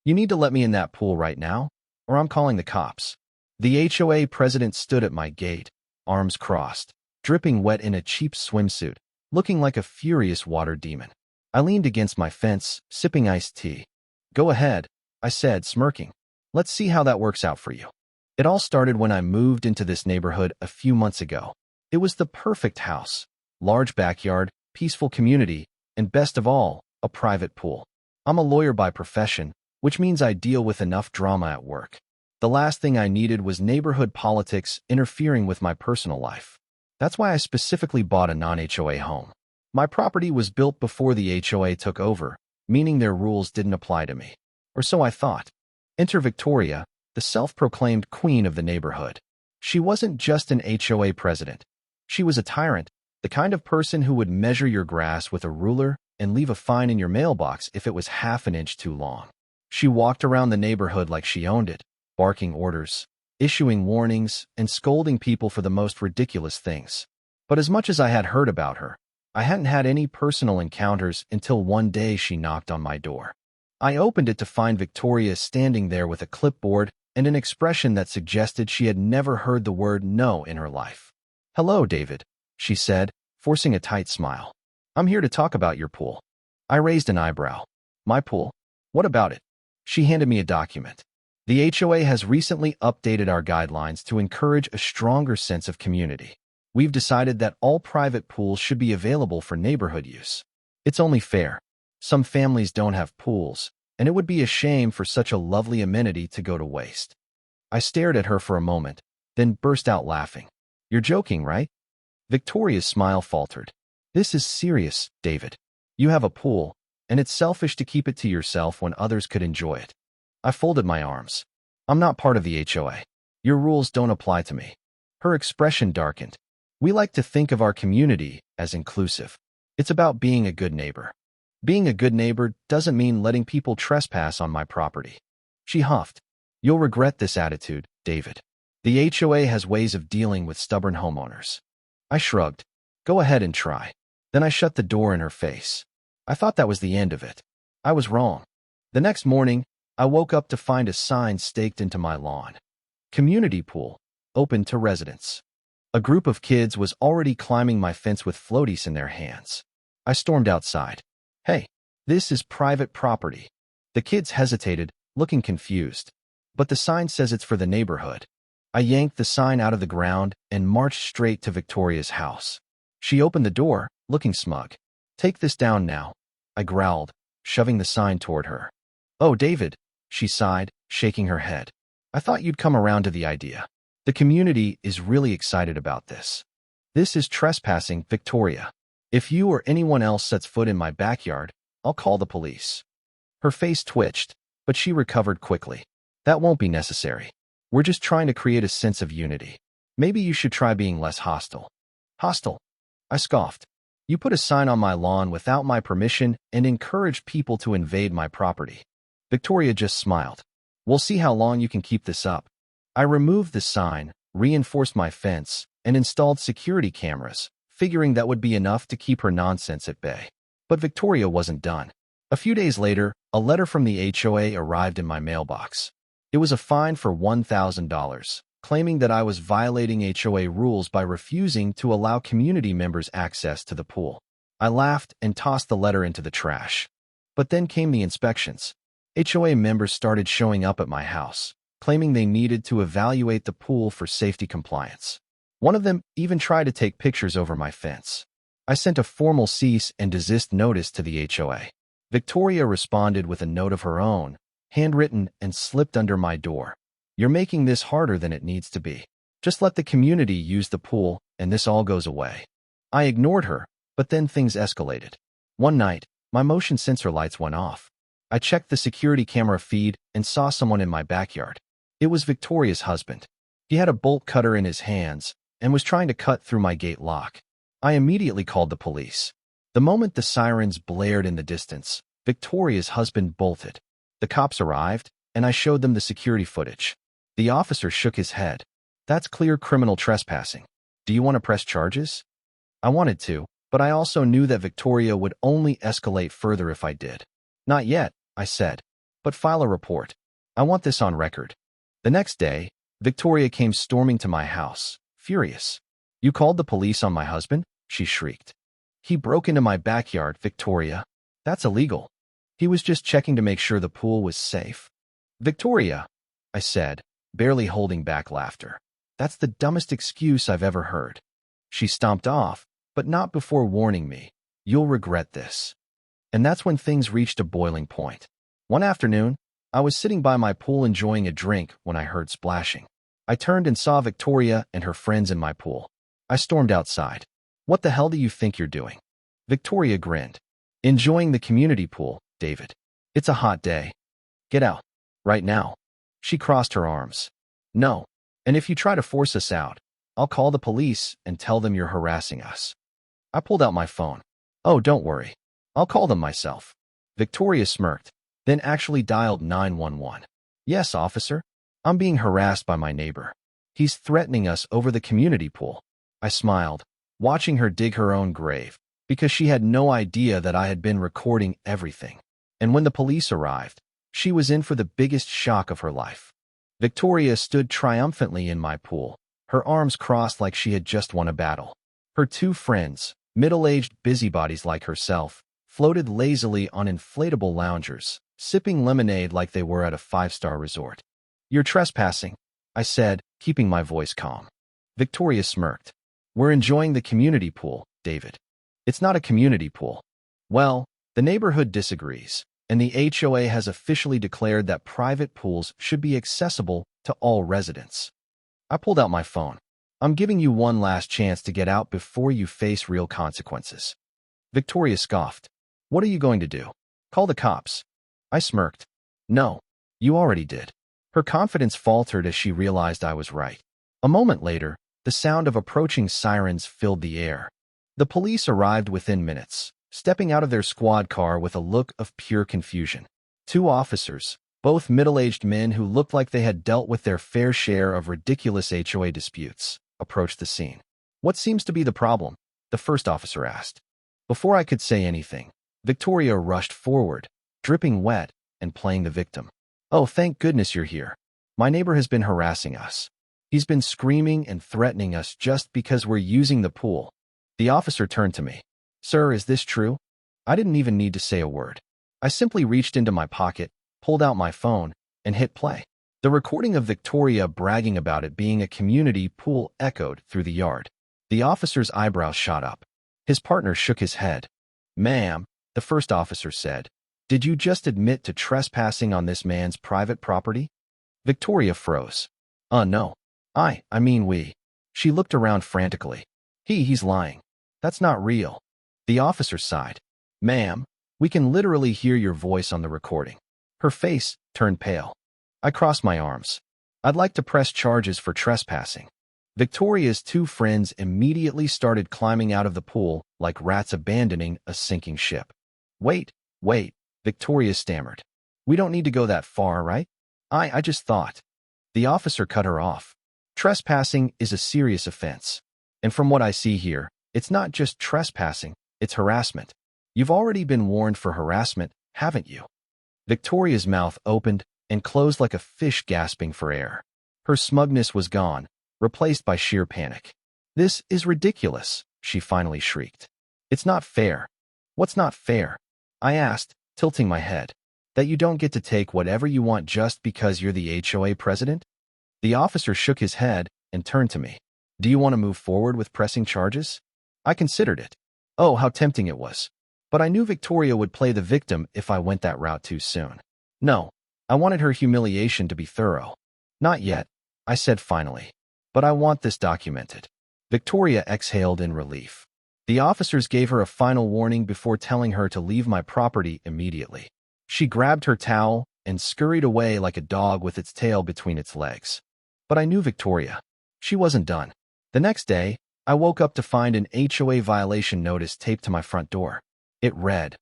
You need to let me in that pool right now, or I'm calling the cops. The HOA president stood at my gate, arms crossed, dripping wet in a cheap swimsuit, looking like a furious water demon. I leaned against my fence, sipping iced tea. Go ahead, I said, smirking. Let's see how that works out for you. It all started when I moved into this neighborhood a few months ago. It was the perfect house, large backyard, peaceful community, and best of all, a private pool. I'm a lawyer by profession, which means I deal with enough drama at work. The last thing I needed was neighborhood politics interfering with my personal life. That's why I specifically bought a non-HOA home. My property was built before the HOA took over, meaning their rules didn't apply to me. Or so I thought. Enter Victoria, the self-proclaimed queen of the neighborhood. She wasn't just an HOA president. She was a tyrant, the kind of person who would measure your grass with a ruler and leave a fine in your mailbox if it was half an inch too long. She walked around the neighborhood like she owned it, barking orders, issuing warnings, and scolding people for the most ridiculous things. But as much as I had heard about her, I hadn't had any personal encounters until one day she knocked on my door. I opened it to find Victoria standing there with a clipboard and an expression that suggested she had never heard the word no in her life. "Hello, David," she said, forcing a tight smile. "I'm here to talk about your pool." I raised an eyebrow. "My pool? What about it?" She handed me a document. "The HOA has recently updated our guidelines to encourage a stronger sense of community. We've decided that all private pools should be available for neighborhood use. It's only fair. Some families don't have pools, and it would be a shame for such a lovely amenity to go to waste." I stared at her for a moment, then burst out laughing. "You're joking, right?" Victoria's smile faltered. "This is serious, David. You have a pool, and it's selfish to keep it to yourself when others could enjoy it." I folded my arms. "I'm not part of the HOA. Your rules don't apply to me." Her expression darkened. "We like to think of our community as inclusive. It's about being a good neighbor. Being a good neighbor doesn't mean letting people trespass on my property." She huffed. "You'll regret this attitude, David. The HOA has ways of dealing with stubborn homeowners." I shrugged. "Go ahead and try." Then I shut the door in her face. I thought that was the end of it. I was wrong. The next morning, I woke up to find a sign staked into my lawn. "Community pool, open to residents." A group of kids was already climbing my fence with floaties in their hands. I stormed outside. "Hey, this is private property." The kids hesitated, looking confused. "But the sign says it's for the neighborhood." I yanked the sign out of the ground and marched straight to Victoria's house. She opened the door, looking smug. "Take this down now," I growled, shoving the sign toward her. "Oh, David," she sighed, shaking her head. "I thought you'd come around to the idea. The community is really excited about this. This is trespassing, Victoria. If you or anyone else sets foot in my backyard, I'll call the police." Her face twitched, but she recovered quickly. "That won't be necessary. We're just trying to create a sense of unity. Maybe you should try being less hostile." "Hostile?" I scoffed. "You put a sign on my lawn without my permission and encouraged people to invade my property." Victoria just smiled. "We'll see how long you can keep this up." I removed the sign, reinforced my fence, and installed security cameras, figuring that would be enough to keep her nonsense at bay. But Victoria wasn't done. A few days later, a letter from the HOA arrived in my mailbox. It was a fine for $1,000, claiming that I was violating HOA rules by refusing to allow community members access to the pool. I laughed and tossed the letter into the trash. But then came the inspections. HOA members started showing up at my house, claiming they needed to evaluate the pool for safety compliance. One of them even tried to take pictures over my fence. I sent a formal cease and desist notice to the HOA. Victoria responded with a note of her own, handwritten and slipped under my door. "You're making this harder than it needs to be. Just let the community use the pool, and this all goes away." I ignored her, but then things escalated. One night, my motion sensor lights went off. I checked the security camera feed and saw someone in my backyard. It was Victoria's husband. He had a bolt cutter in his hands and was trying to cut through my gate lock. I immediately called the police. The moment the sirens blared in the distance, Victoria's husband bolted. The cops arrived, and I showed them the security footage. The officer shook his head. "That's clear criminal trespassing. Do you want to press charges?" I wanted to, but I also knew that Victoria would only escalate further if I did. "Not yet," I said. but file a report. I want this on record." The next day, Victoria came storming to my house, furious. "You called the police on my husband?" she shrieked. "He broke into my backyard, Victoria. That's illegal. He was just checking to make sure the pool was safe." "Victoria," I said, barely holding back laughter. "That's the dumbest excuse I've ever heard." She stomped off, but not before warning me, "You'll regret this." And that's when things reached a boiling point. One afternoon, I was sitting by my pool enjoying a drink when I heard splashing. I turned and saw Victoria and her friends in my pool. I stormed outside. "What the hell do you think you're doing?" Victoria grinned. "Enjoying the community pool, David. It's a hot day. Get out. Right now." She crossed her arms. "No. And if you try to force us out, I'll call the police and tell them you're harassing us." I pulled out my phone. "Oh, don't worry. I'll call them myself." Victoria smirked, then actually dialed 911. "Yes, officer. I'm being harassed by my neighbor. He's threatening us over the community pool." I smiled, watching her dig her own grave, because she had no idea that I had been recording everything. And when the police arrived, she was in for the biggest shock of her life. Victoria stood triumphantly in my pool, her arms crossed like she had just won a battle. Her two friends, middle-aged busybodies like herself, floated lazily on inflatable loungers, sipping lemonade like they were at a five-star resort. "You're trespassing," I said, keeping my voice calm. Victoria smirked. "We're enjoying the community pool, David." "It's not a community pool." "Well, the neighborhood disagrees, and the HOA has officially declared that private pools should be accessible to all residents." I pulled out my phone. "I'm giving you one last chance to get out before you face real consequences." Victoria scoffed. "What are you going to do? Call the cops?" I smirked. "No, you already did." Her confidence faltered as she realized I was right. A moment later, the sound of approaching sirens filled the air. The police arrived within minutes, stepping out of their squad car with a look of pure confusion. Two officers, both middle-aged men who looked like they had dealt with their fair share of ridiculous HOA disputes, approached the scene. "What seems to be the problem?" the first officer asked. Before I could say anything, Victoria rushed forward, dripping wet and playing the victim. "Oh, thank goodness you're here. My neighbor has been harassing us. He's been screaming and threatening us just because we're using the pool." The officer turned to me. "Sir, is this true?" I didn't even need to say a word. I simply reached into my pocket, pulled out my phone, and hit play. The recording of Victoria bragging about it being a community pool echoed through the yard. The officer's eyebrows shot up. His partner shook his head. "Ma'am," the first officer said, "did you just admit to trespassing on this man's private property?" Victoria froze. No. I mean we." She looked around frantically. He's lying. That's not real." The officer sighed. "Ma'am, we can literally hear your voice on the recording." Her face turned pale. I crossed my arms. "I'd like to press charges for trespassing." Victoria's two friends immediately started climbing out of the pool like rats abandoning a sinking ship. Wait, Victoria stammered. "We don't need to go that far, right? I just thought." The officer cut her off. "Trespassing is a serious offense. And from what I see here, it's not just trespassing, it's harassment. You've already been warned for harassment, haven't you?" Victoria's mouth opened and closed like a fish gasping for air. Her smugness was gone, replaced by sheer panic. "This is ridiculous," she finally shrieked. "It's not fair." "What's not fair?" I asked, tilting my head. "That you don't get to take whatever you want just because you're the HOA president?" The officer shook his head and turned to me. "Do you want to move forward with pressing charges?" I considered it. Oh, how tempting it was. But I knew Victoria would play the victim if I went that route too soon. No, I wanted her humiliation to be thorough. "Not yet," I said finally. "But I want this documented." Victoria exhaled in relief. The officers gave her a final warning before telling her to leave my property immediately. She grabbed her towel and scurried away like a dog with its tail between its legs. But I knew Victoria. She wasn't done. The next day, I woke up to find an HOA violation notice taped to my front door. It read,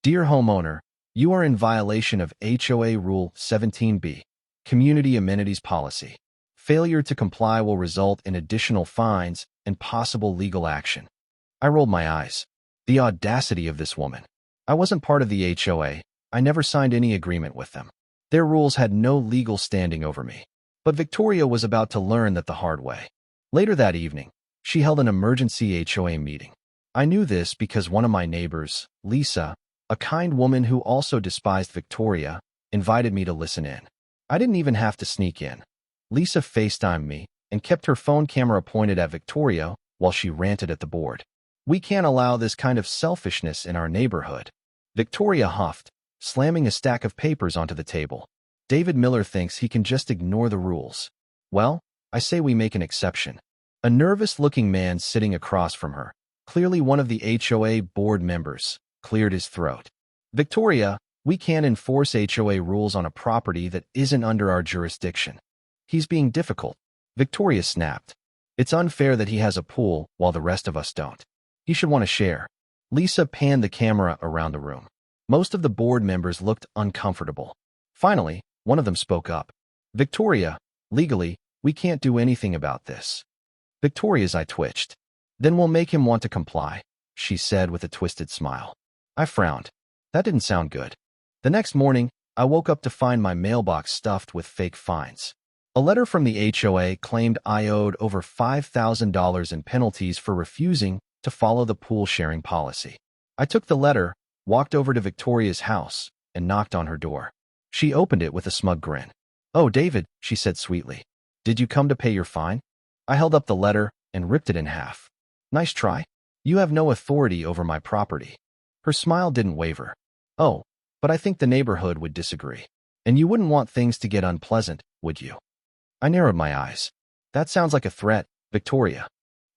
"Dear homeowner, you are in violation of HOA Rule 17B, Community Amenities Policy. Failure to comply will result in additional fines and possible legal action." I rolled my eyes. The audacity of this woman. I wasn't part of the HOA. I never signed any agreement with them. Their rules had no legal standing over me. But Victoria was about to learn that the hard way. Later that evening, she held an emergency HOA meeting. I knew this because one of my neighbors, Lisa, a kind woman who also despised Victoria, invited me to listen in. I didn't even have to sneak in. Lisa FaceTimed me and kept her phone camera pointed at Victoria while she ranted at the board. "We can't allow this kind of selfishness in our neighborhood." Victoria huffed, slamming a stack of papers onto the table. "David Miller thinks he can just ignore the rules." "Well, I say we make an exception." A nervous-looking man sitting across from her, clearly one of the HOA board members, cleared his throat. "Victoria, we can't enforce HOA rules on a property that isn't under our jurisdiction." "He's being difficult," Victoria snapped. "It's unfair that he has a pool while the rest of us don't. He should want to share." Lisa panned the camera around the room. Most of the board members looked uncomfortable. Finally, one of them spoke up. "Victoria, legally, we can't do anything about this." Victoria's eye twitched. "Then we'll make him want to comply," she said with a twisted smile. I frowned. That didn't sound good. The next morning, I woke up to find my mailbox stuffed with fake fines. A letter from the HOA claimed I owed over $5,000 in penalties for refusing to follow the pool sharing policy. I took the letter, walked over to Victoria's house, and knocked on her door. She opened it with a smug grin. "Oh, David," she said sweetly. "Did you come to pay your fine?" I held up the letter and ripped it in half. "Nice try. You have no authority over my property." Her smile didn't waver. "Oh, but I think the neighborhood would disagree. And you wouldn't want things to get unpleasant, would you?" I narrowed my eyes. "That sounds like a threat, Victoria."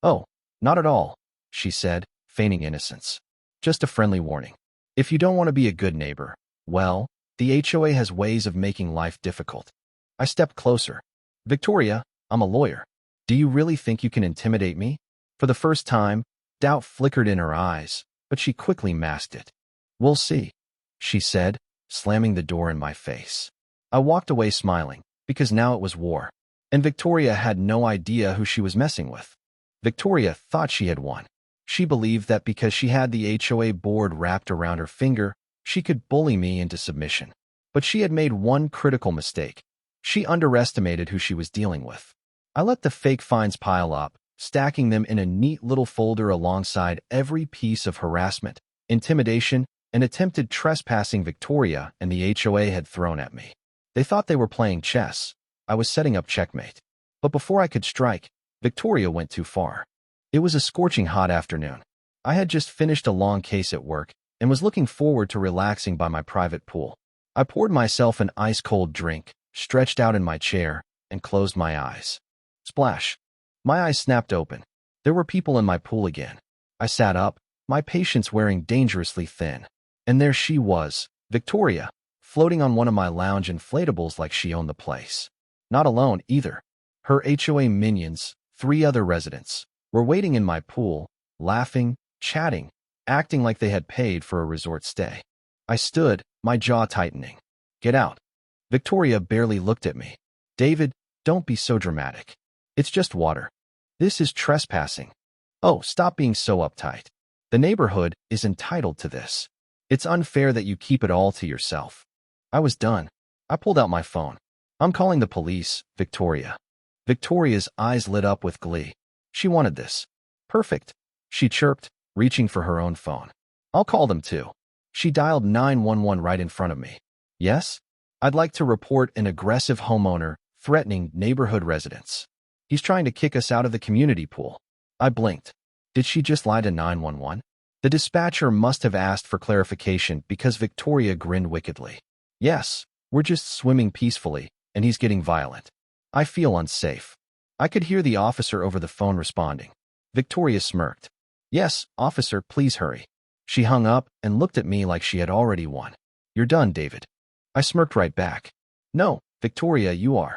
"Oh, not at all," she said, feigning innocence. "Just a friendly warning. If you don't want to be a good neighbor, well, the HOA has ways of making life difficult." I stepped closer. "Victoria, I'm a lawyer. Do you really think you can intimidate me?" For the first time, doubt flickered in her eyes, but she quickly masked it. "We'll see," she said, slamming the door in my face. I walked away smiling, because now it was war, and Victoria had no idea who she was messing with. Victoria thought she had won. She believed that because she had the HOA board wrapped around her finger, she could bully me into submission. But she had made one critical mistake. She underestimated who she was dealing with. I let the fake fines pile up, stacking them in a neat little folder alongside every piece of harassment, intimidation, and attempted trespassing Victoria and the HOA had thrown at me. They thought they were playing chess. I was setting up checkmate. But before I could strike, Victoria went too far. It was a scorching hot afternoon. I had just finished a long case at work and was looking forward to relaxing by my private pool. I poured myself an ice-cold drink, stretched out in my chair, and closed my eyes. Splash. My eyes snapped open. There were people in my pool again. I sat up, my patience wearing dangerously thin. And there she was, Victoria, floating on one of my lounge inflatables like she owned the place. Not alone, either. Her HOA minions, 3 other residents, were waiting in my pool, laughing, chatting, acting like they had paid for a resort stay. I stood, my jaw tightening. "Get out." Victoria barely looked at me. "David, don't be so dramatic. It's just water. This is trespassing." "Oh, stop being so uptight. The neighborhood is entitled to this. It's unfair that you keep it all to yourself." I was done. I pulled out my phone. "I'm calling the police, Victoria." Victoria's eyes lit up with glee. She wanted this. "Perfect," she chirped, reaching for her own phone. "I'll call them too." She dialed 911 right in front of me. "Yes? I'd like to report an aggressive homeowner threatening neighborhood residents. He's trying to kick us out of the community pool." I blinked. Did she just lie to 911? The dispatcher must have asked for clarification because Victoria grinned wickedly. "Yes, we're just swimming peacefully, and he's getting violent. I feel unsafe." I could hear the officer over the phone responding. Victoria smirked. "Yes, officer, please hurry." She hung up and looked at me like she had already won. "You're done, David." I smirked right back. "No, Victoria, you are."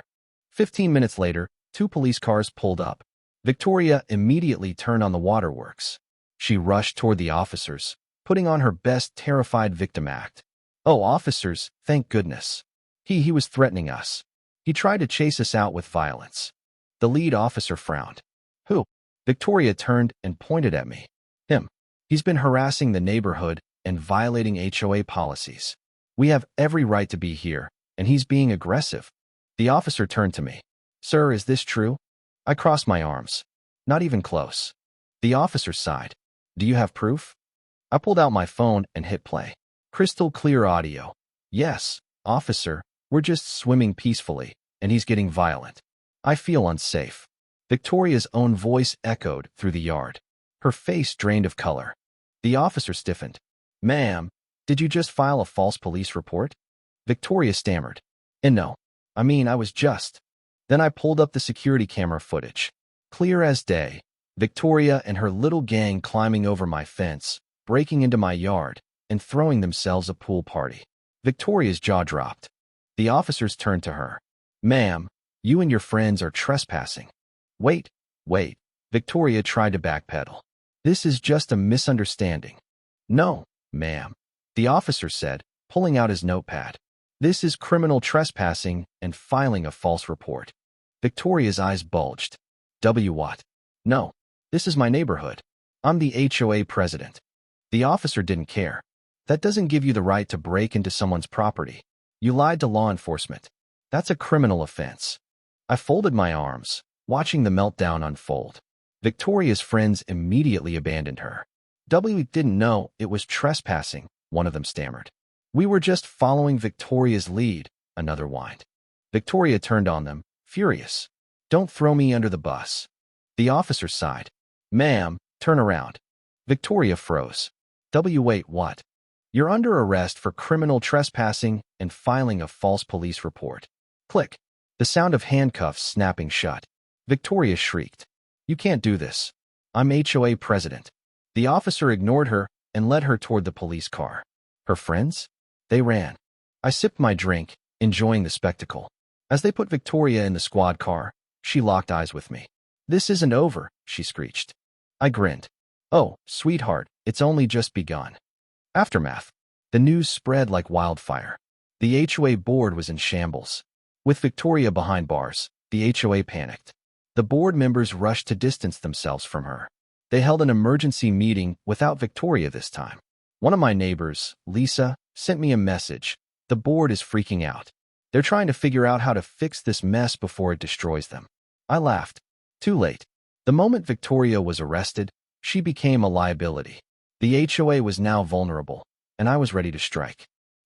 15 minutes later, 2 police cars pulled up. Victoria immediately turned on the waterworks. She rushed toward the officers, putting on her best terrified victim act. "Oh, officers, thank goodness. He was threatening us. He tried to chase us out with violence." The lead officer frowned. "Who?" Victoria turned and pointed at me. "Him. He's been harassing the neighborhood and violating HOA policies. We have every right to be here, and he's being aggressive. The officer turned to me. Sir, is this true? I crossed my arms. Not even close. The officer sighed. Do you have proof? I pulled out my phone and hit play. Crystal clear audio. Yes, officer, we're just swimming peacefully, and he's getting violent. I feel unsafe. Victoria's own voice echoed through the yard. Her face drained of color. The officer stiffened. Ma'am, did you just file a false police report? Victoria stammered. No, I was just. Then I pulled up the security camera footage. Clear as day. Victoria and her little gang climbing over my fence, breaking into my yard, and throwing themselves a pool party. Victoria's jaw dropped. The officers turned to her. Ma'am, you and your friends are trespassing. Wait. Victoria tried to backpedal. This is just a misunderstanding. No, ma'am, the officer said, pulling out his notepad. This is criminal trespassing and filing a false report. Victoria's eyes bulged. What? No, this is my neighborhood. I'm the HOA president. The officer didn't care. That doesn't give you the right to break into someone's property. You lied to law enforcement. That's a criminal offense. I folded my arms, watching the meltdown unfold. Victoria's friends immediately abandoned her. We didn't know it was trespassing, one of them stammered. We were just following Victoria's lead, another whined. Victoria turned on them, furious. Don't throw me under the bus. The officer sighed. Ma'am, turn around. Victoria froze. Wait, what? You're under arrest for criminal trespassing and filing a false police report. Click. The sound of handcuffs snapping shut. Victoria shrieked. You can't do this. I'm HOA president. The officer ignored her and led her toward the police car. Her friends? They ran. I sipped my drink, enjoying the spectacle. As they put Victoria in the squad car, she locked eyes with me. This isn't over, she screeched. I grinned. Oh, sweetheart, it's only just begun. Aftermath. The news spread like wildfire. The HOA board was in shambles. With Victoria behind bars, the HOA panicked. The board members rushed to distance themselves from her. They held an emergency meeting without Victoria this time. One of my neighbors, Lisa, sent me a message. The board is freaking out. They're trying to figure out how to fix this mess before it destroys them. I laughed. Too late. The moment Victoria was arrested, she became a liability. The HOA was now vulnerable, and I was ready to strike.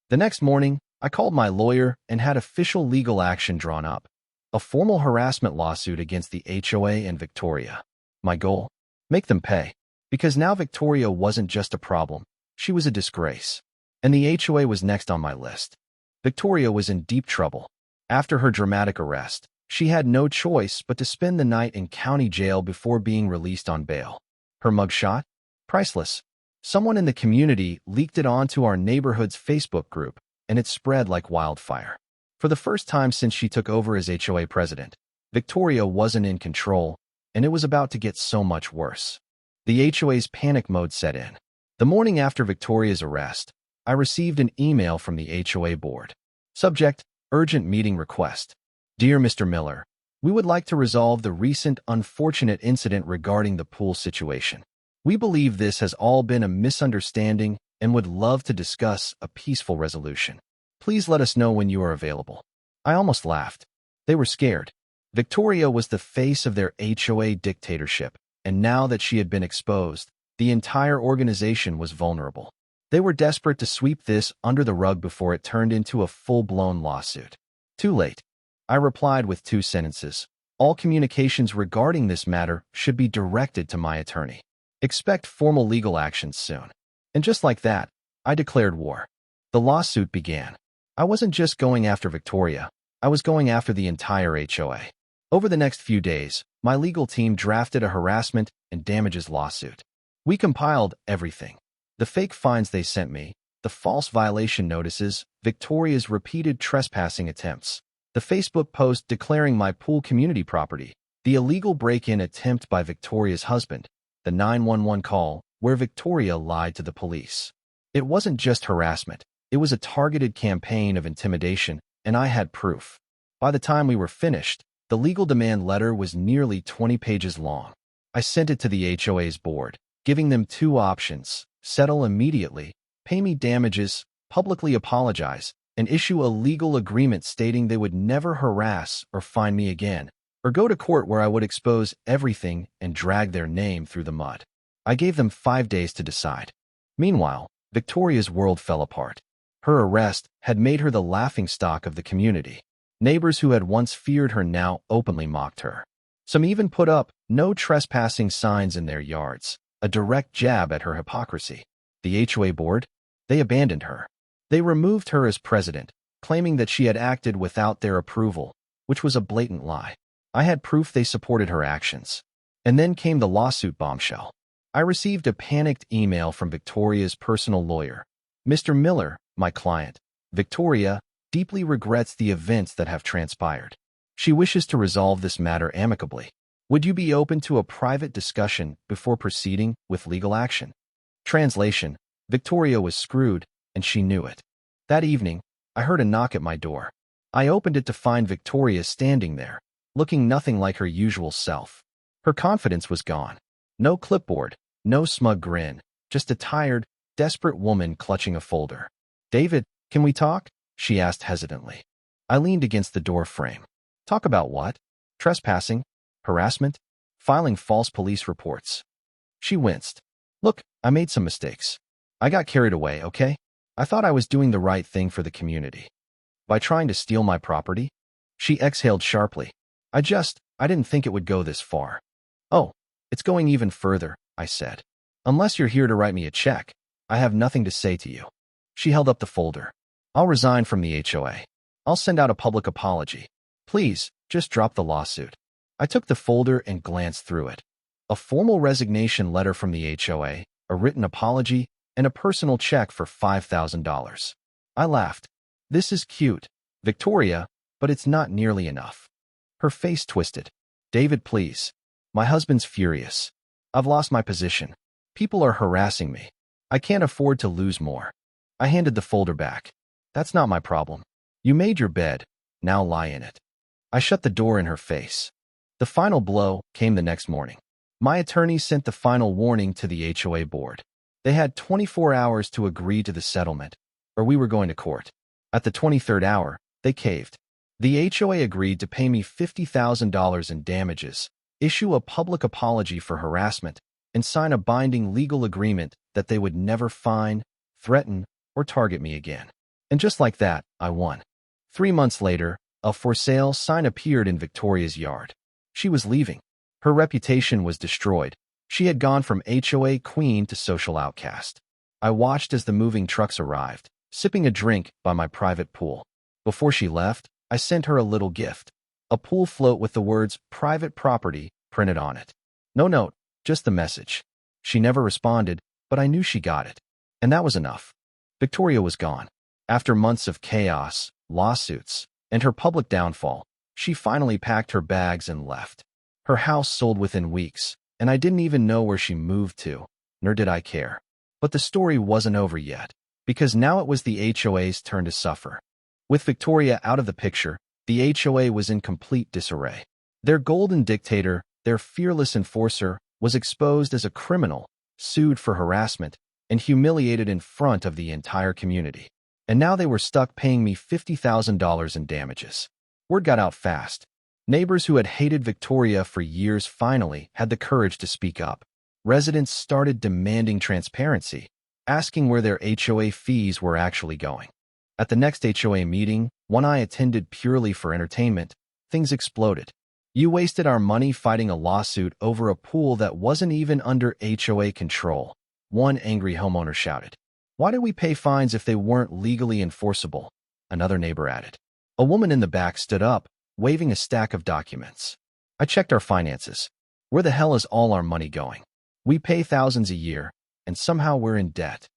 The next morning, I called my lawyer and had official legal action drawn up. A formal harassment lawsuit against the HOA and Victoria. My goal? Make them pay. Because now Victoria wasn't just a problem, she was a disgrace. And the HOA was next on my list. Victoria was in deep trouble. After her dramatic arrest, she had no choice but to spend the night in county jail before being released on bail. Her mugshot? Priceless. Someone in the community leaked it onto our neighborhood's Facebook group, and it spread like wildfire. For the first time since she took over as HOA president, Victoria wasn't in control, and it was about to get so much worse. The HOA's panic mode set in. The morning after Victoria's arrest, I received an email from the HOA board. Subject: Urgent Meeting Request. Dear Mr. Miller, we would like to resolve the recent unfortunate incident regarding the pool situation. We believe this has all been a misunderstanding and would love to discuss a peaceful resolution. Please let us know when you are available. I almost laughed. They were scared. Victoria was the face of their HOA dictatorship, and now that she had been exposed, the entire organization was vulnerable. They were desperate to sweep this under the rug before it turned into a full-blown lawsuit. Too late. I replied with 2 sentences. All communications regarding this matter should be directed to my attorney. Expect formal legal actions soon. And just like that, I declared war. The lawsuit began. I wasn't just going after Victoria. I was going after the entire HOA. Over the next few days, my legal team drafted a harassment and damages lawsuit. We compiled everything. The fake fines they sent me, the false violation notices, Victoria's repeated trespassing attempts, the Facebook post declaring my pool community property, the illegal break-in attempt by Victoria's husband, the 911 call where Victoria lied to the police. It wasn't just harassment. It was a targeted campaign of intimidation, and I had proof. By the time we were finished, the legal demand letter was nearly 20 pages long. I sent it to the HOA's board, giving them 2 options: settle immediately, pay me damages, publicly apologize, and issue a legal agreement stating they would never harass or fine me again, or go to court where I would expose everything and drag their name through the mud. I gave them 5 days to decide. Meanwhile, Victoria's world fell apart. Her arrest had made her the laughingstock of the community. Neighbors who had once feared her now openly mocked her. Some even put up "no trespassing" signs in their yards, a direct jab at her hypocrisy. The HOA board? They abandoned her. They removed her as president, claiming that she had acted without their approval, which was a blatant lie. I had proof they supported her actions. And then came the lawsuit bombshell. I received a panicked email from Victoria's personal lawyer. "Mr. Miller, my client, Victoria, deeply regrets the events that have transpired. She wishes to resolve this matter amicably. Would you be open to a private discussion before proceeding with legal action?" Translation: Victoria was screwed, and she knew it. That evening, I heard a knock at my door. I opened it to find Victoria standing there, looking nothing like her usual self. Her confidence was gone. No clipboard, no smug grin, just a tired, desperate woman clutching a folder. "David, can we talk?" she asked hesitantly. I leaned against the door frame. "Talk about what? Trespassing? Harassment? Filing false police reports?" She winced. "Look, I made some mistakes. I got carried away, okay? I thought I was doing the right thing for the community. By trying to steal my property?" She exhaled sharply. I didn't think it would go this far." "Oh, it's going even further," I said. "Unless you're here to write me a check, I have nothing to say to you." She held up the folder. "I'll resign from the HOA. I'll send out a public apology. Please, just drop the lawsuit." I took the folder and glanced through it. A formal resignation letter from the HOA, a written apology, and a personal check for $5,000. I laughed. "This is cute, Victoria, but it's not nearly enough." Her face twisted. "David, please. My husband's furious. I've lost my position. People are harassing me. I can't afford to lose more." I handed the folder back. "That's not my problem. You made your bed. Now lie in it." I shut the door in her face. The final blow came the next morning. My attorney sent the final warning to the HOA board. They had 24 hours to agree to the settlement, or we were going to court. At the 23rd hour, they caved. The HOA agreed to pay me $50,000 in damages, issue a public apology for harassment, and sign a binding legal agreement that they would never fine, threaten, or target me again. And just like that, I won. 3 months later, a for sale sign appeared in Victoria's yard. She was leaving. Her reputation was destroyed. She had gone from HOA queen to social outcast. I watched as the moving trucks arrived, sipping a drink by my private pool. Before she left, I sent her a little gift, a pool float with the words "private property" printed on it. No note, just the message. She never responded, but I knew she got it. And that was enough. Victoria was gone. After months of chaos, lawsuits, and her public downfall, she finally packed her bags and left. Her house sold within weeks, and I didn't even know where she moved to, nor did I care. But the story wasn't over yet, because now it was the HOA's turn to suffer. With Victoria out of the picture, the HOA was in complete disarray. Their golden dictator, their fearless enforcer, was exposed as a criminal, sued for harassment, and humiliated in front of the entire community. And now they were stuck paying me $50,000 in damages. Word got out fast. Neighbors who had hated Victoria for years finally had the courage to speak up. Residents started demanding transparency, asking where their HOA fees were actually going. At the next HOA meeting, one I attended purely for entertainment, things exploded. "You wasted our money fighting a lawsuit over a pool that wasn't even under HOA control," one angry homeowner shouted. "Why did we pay fines if they weren't legally enforceable?" another neighbor added. A woman in the back stood up, waving a stack of documents. "I checked our finances. Where the hell is all our money going? We pay thousands a year, and somehow we're in debt."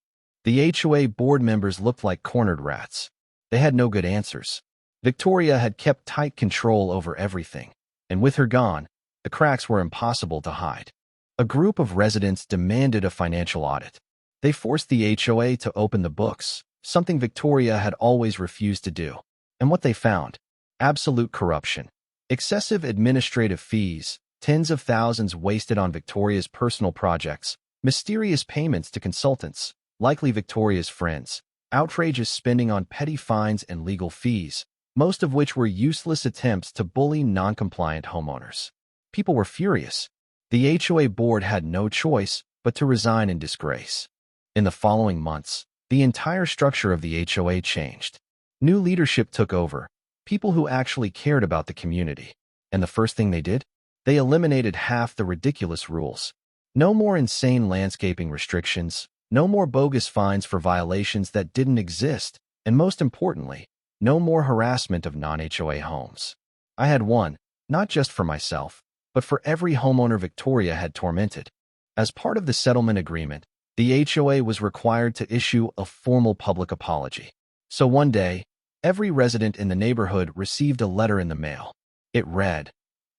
The HOA board members looked like cornered rats. They had no good answers. Victoria had kept tight control over everything, and with her gone, the cracks were impossible to hide. A group of residents demanded a financial audit. They forced the HOA to open the books, something Victoria had always refused to do. And what they found? Absolute corruption. Excessive administrative fees, tens of thousands wasted on Victoria's personal projects, mysterious payments to consultants, likely Victoria's friends, outrageous spending on petty fines and legal fees, most of which were useless attempts to bully non-compliant homeowners. People were furious. The HOA board had no choice but to resign in disgrace. In the following months, the entire structure of the HOA changed. New leadership took over, people who actually cared about the community. And the first thing they did? They eliminated half the ridiculous rules. No more insane landscaping restrictions, no more bogus fines for violations that didn't exist, and most importantly, no more harassment of non-HOA homes. I had one, not just for myself, but for every homeowner Victoria had tormented. As part of the settlement agreement, the HOA was required to issue a formal public apology. So one day, every resident in the neighborhood received a letter in the mail. It read,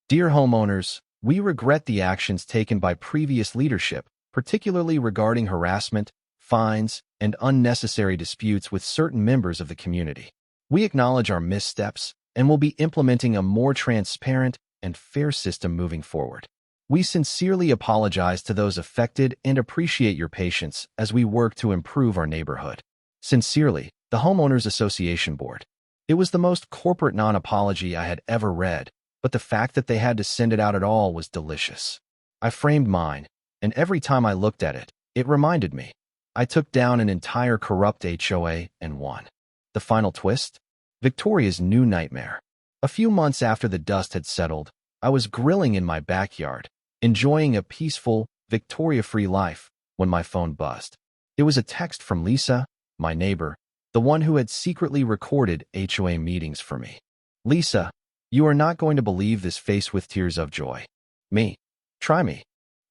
"Dear homeowners, we regret the actions taken by previous leadership, particularly regarding harassment, fines, and unnecessary disputes with certain members of the community. We acknowledge our missteps and will be implementing a more transparent and fair system moving forward. We sincerely apologize to those affected and appreciate your patience as we work to improve our neighborhood. Sincerely, the Homeowners Association Board." It was the most corporate non-apology I had ever read, but the fact that they had to send it out at all was delicious. I framed mine, and every time I looked at it, it reminded me. I took down an entire corrupt HOA and won. The final twist? Victoria's new nightmare. A few months after the dust had settled, I was grilling in my backyard, enjoying a peaceful, Victoria-free life, when my phone buzzed. It was a text from Lisa, my neighbor, the one who had secretly recorded HOA meetings for me. "Lisa, you are not going to believe this," face with tears of joy. "Me? Try me."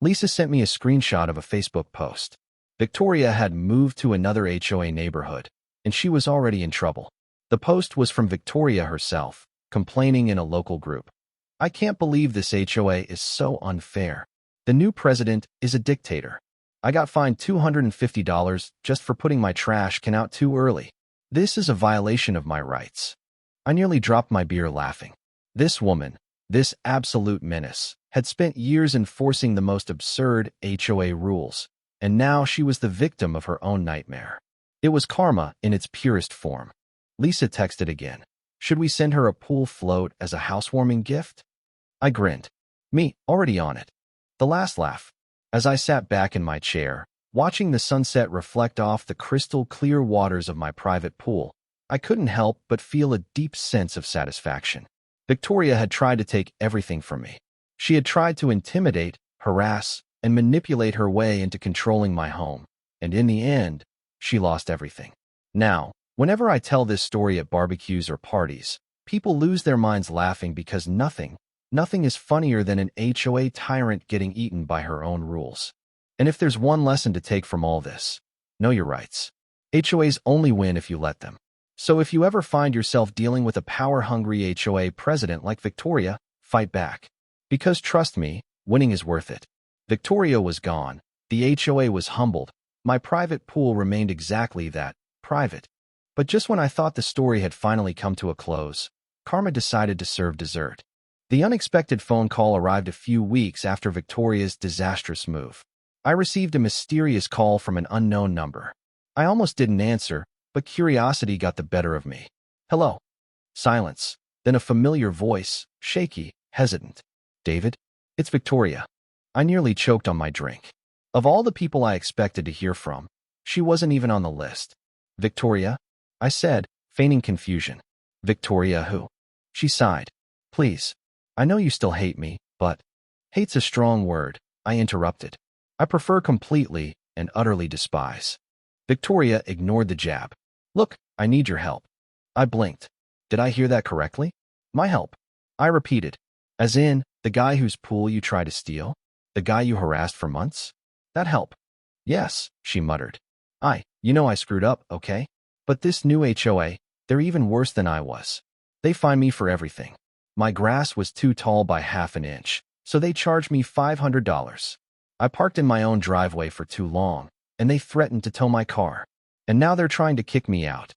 Lisa sent me a screenshot of a Facebook post. Victoria had moved to another HOA neighborhood, and she was already in trouble. The post was from Victoria herself, complaining in a local group. "I can't believe this HOA is so unfair. The new president is a dictator. I got fined $250 just for putting my trash can out too early. This is a violation of my rights." I nearly dropped my beer laughing. This woman, this absolute menace, had spent years enforcing the most absurd HOA rules, and now she was the victim of her own nightmare. It was karma in its purest form. Lisa texted again. Should we send her a pool float as a housewarming gift? I grinned. Me, already on it. The last laugh. As I sat back in my chair, watching the sunset reflect off the crystal clear waters of my private pool, I couldn't help but feel a deep sense of satisfaction. Victoria had tried to take everything from me. She had tried to intimidate, harass, and manipulate her way into controlling my home, and in the end, she lost everything. Now, whenever I tell this story at barbecues or parties, people lose their minds laughing because nothing is funnier than an HOA tyrant getting eaten by her own rules. And if there's one lesson to take from all this, know your rights. HOAs only win if you let them. So if you ever find yourself dealing with a power-hungry HOA president like Victoria, fight back. Because trust me, winning is worth it. Victoria was gone. The HOA was humbled. My private pool remained exactly that, private. But just when I thought the story had finally come to a close, karma decided to serve dessert. The unexpected phone call arrived a few weeks after Victoria's disastrous move. I received a mysterious call from an unknown number. I almost didn't answer, but curiosity got the better of me. "Hello." Silence. Then a familiar voice, shaky, hesitant. "David? It's Victoria." I nearly choked on my drink. Of all the people I expected to hear from, she wasn't even on the list. "Victoria?" I said, feigning confusion. "Victoria who?" She sighed. "Please. I know you still hate me, but—" "Hate's a strong word," I interrupted. "I prefer completely and utterly despise." Victoria ignored the jab. "Look, I need your help." I blinked. Did I hear that correctly? My help. I repeated. As in, the guy whose pool you tried to steal? The guy you harassed for months? That help. "Yes," she muttered. You know I screwed up, okay? But this new HOA, they're even worse than I was. They fine me for everything. My grass was too tall by half an inch, so they charged me $500. I parked in my own driveway for too long, and they threatened to tow my car. And now they're trying to kick me out.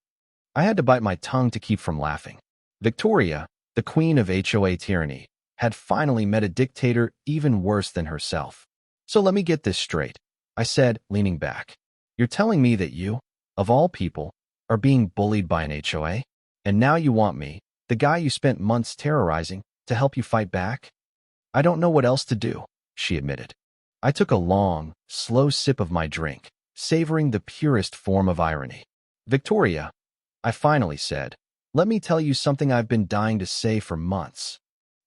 I had to bite my tongue to keep from laughing. Victoria, the queen of HOA tyranny, had finally met a dictator even worse than herself. "So let me get this straight," I said, leaning back. "You're telling me that you, of all people, are being bullied by an HOA? And now you want me, the guy you spent months terrorizing, to help you fight back? I don't know what else to do, she admitted. I took a long, slow sip of my drink, savoring the purest form of irony. Victoria, I finally said, let me tell you something I've been dying to say for months.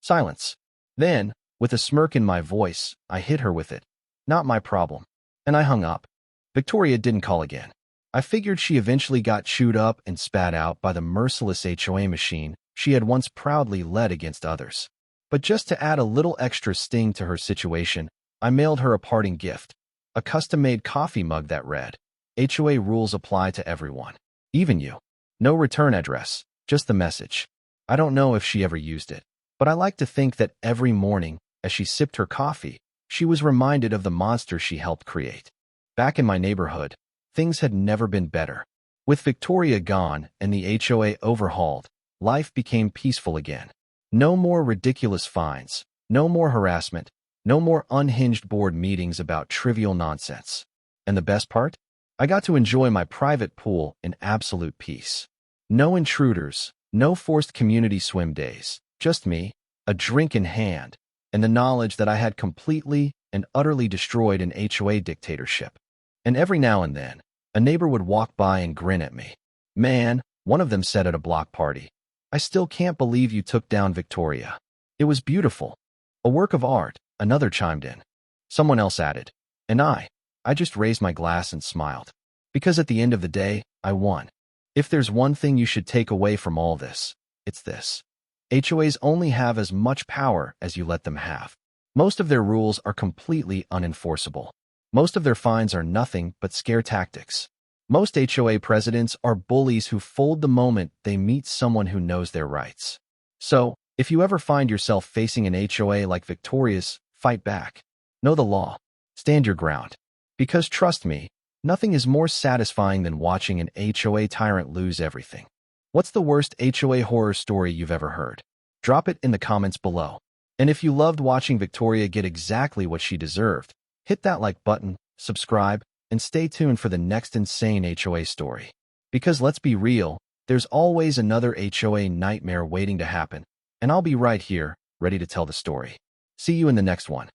Silence. Then, with a smirk in my voice, I hit her with it. Not my problem. And I hung up. Victoria didn't call again. I figured she eventually got chewed up and spat out by the merciless HOA machine she had once proudly led against others. But just to add a little extra sting to her situation, I mailed her a parting gift, a custom-made coffee mug that read, HOA rules apply to everyone, even you. No return address, just the message. I don't know if she ever used it, but I like to think that every morning, as she sipped her coffee, she was reminded of the monster she helped create. Back in my neighborhood, things had never been better. With Victoria gone and the HOA overhauled, life became peaceful again. No more ridiculous fines, no more harassment, no more unhinged board meetings about trivial nonsense. And the best part? I got to enjoy my private pool in absolute peace. No intruders, no forced community swim days, just me, a drink in hand, and the knowledge that I had completely and utterly destroyed an HOA dictatorship. And every now and then, a neighbor would walk by and grin at me. Man, one of them said at a block party, I still can't believe you took down Victoria. It was beautiful. A work of art, another chimed in. Someone else added, and I just raised my glass and smiled. Because at the end of the day, I won. If there's one thing you should take away from all this, it's this. HOAs only have as much power as you let them have. Most of their rules are completely unenforceable. Most of their fines are nothing but scare tactics. Most HOA presidents are bullies who fold the moment they meet someone who knows their rights. So, if you ever find yourself facing an HOA like Victoria's, fight back. Know the law. Stand your ground. Because trust me, nothing is more satisfying than watching an HOA tyrant lose everything. What's the worst HOA horror story you've ever heard? Drop it in the comments below. And if you loved watching Victoria get exactly what she deserved, hit that like button, subscribe, and stay tuned for the next insane HOA story. Because let's be real, there's always another HOA nightmare waiting to happen, and I'll be right here, ready to tell the story. See you in the next one.